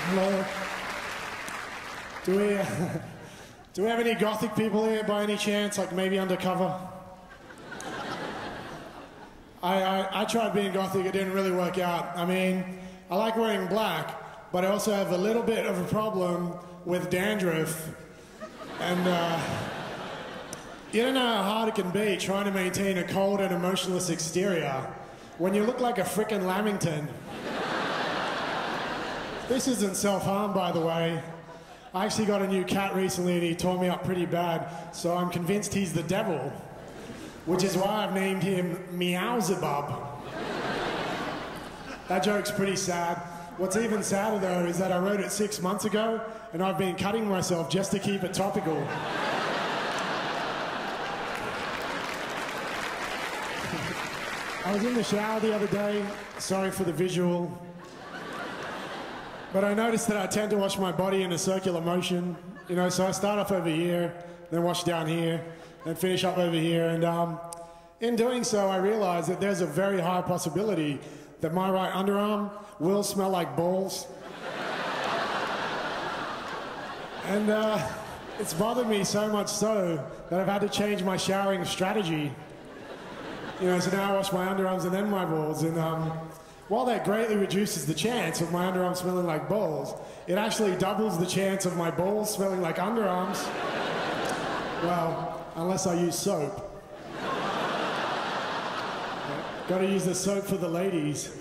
Hello. Do we have any gothic people here by any chance? Like maybe undercover? I tried being gothic, it didn't really work out. I mean, I like wearing black, but I also have a little bit of a problem with dandruff. And you don't know how hard it can be trying to maintain a cold and emotionless exterior when you look like a frickin' Lamington. This isn't self-harm, by the way. I actually got a new cat recently and he tore me up pretty bad, so I'm convinced he's the devil, which is why I've named him Meowzebub. That joke's pretty sad. What's even sadder, though, is that I wrote it 6 months ago and I've been cutting myself just to keep it topical. I was in the shower the other day, sorry for the visual, but I noticed that I tend to wash my body in a circular motion, you know, so I start off over here, then wash down here, then finish up over here, and in doing so I realized that there's a very high possibility that my right underarm will smell like balls. And it's bothered me so much so that I've had to change my showering strategy. You know, so now I wash my underarms and then my balls, and while that greatly reduces the chance of my underarms smelling like balls, it actually doubles the chance of my balls smelling like underarms. Well, unless I use soap. Gotta use the soap for the ladies.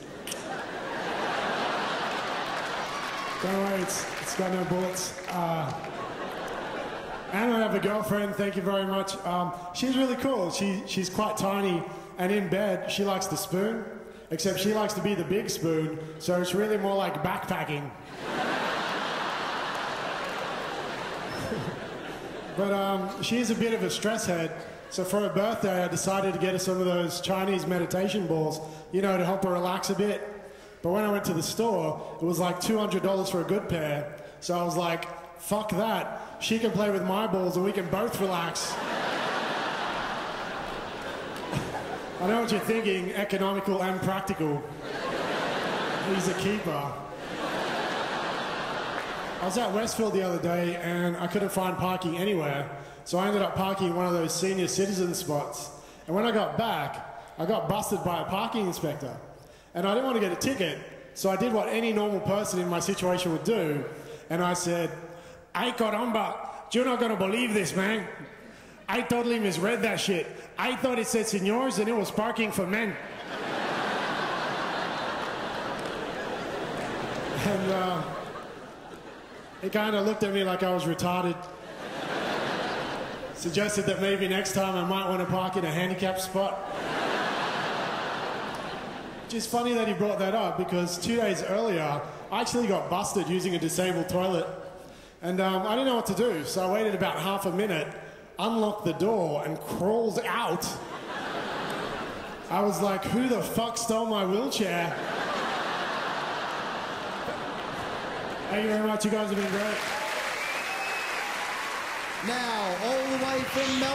Don't worry, it's got no bullets. And I have a girlfriend, thank you very much. She's really cool. She's quite tiny, and in bed, she likes the spoon, except she likes to be the big spoon, so it's really more like backpacking. But she's a bit of a stress head, so for her birthday, I decided to get her some of those Chinese meditation balls, you know, to help her relax a bit. But when I went to the store, it was like $200 for a good pair, so I was like, fuck that. She can play with my balls and we can both relax. I know what you're thinking, economical and practical. He's a keeper. I was at Westfield the other day and I couldn't find parking anywhere, so I ended up parking in one of those senior citizen spots. And when I got back, I got busted by a parking inspector. And I didn't want to get a ticket, so I did what any normal person in my situation would do, and I said, "Ay caramba, you're not gonna believe this, man. I totally misread that shit. I thought it said seniors and it was parking for men." And he kind of looked at me like I was retarded. Suggested that maybe next time I might want to park in a handicapped spot. Which is funny that he brought that up, because 2 days earlier, I actually got busted using a disabled toilet. And I didn't know what to do, so I waited about half a minute, unlocked the door, and crawled out. I was like, who the fuck stole my wheelchair? Thank you very much, you guys have been great. Now, all the way from Melbourne.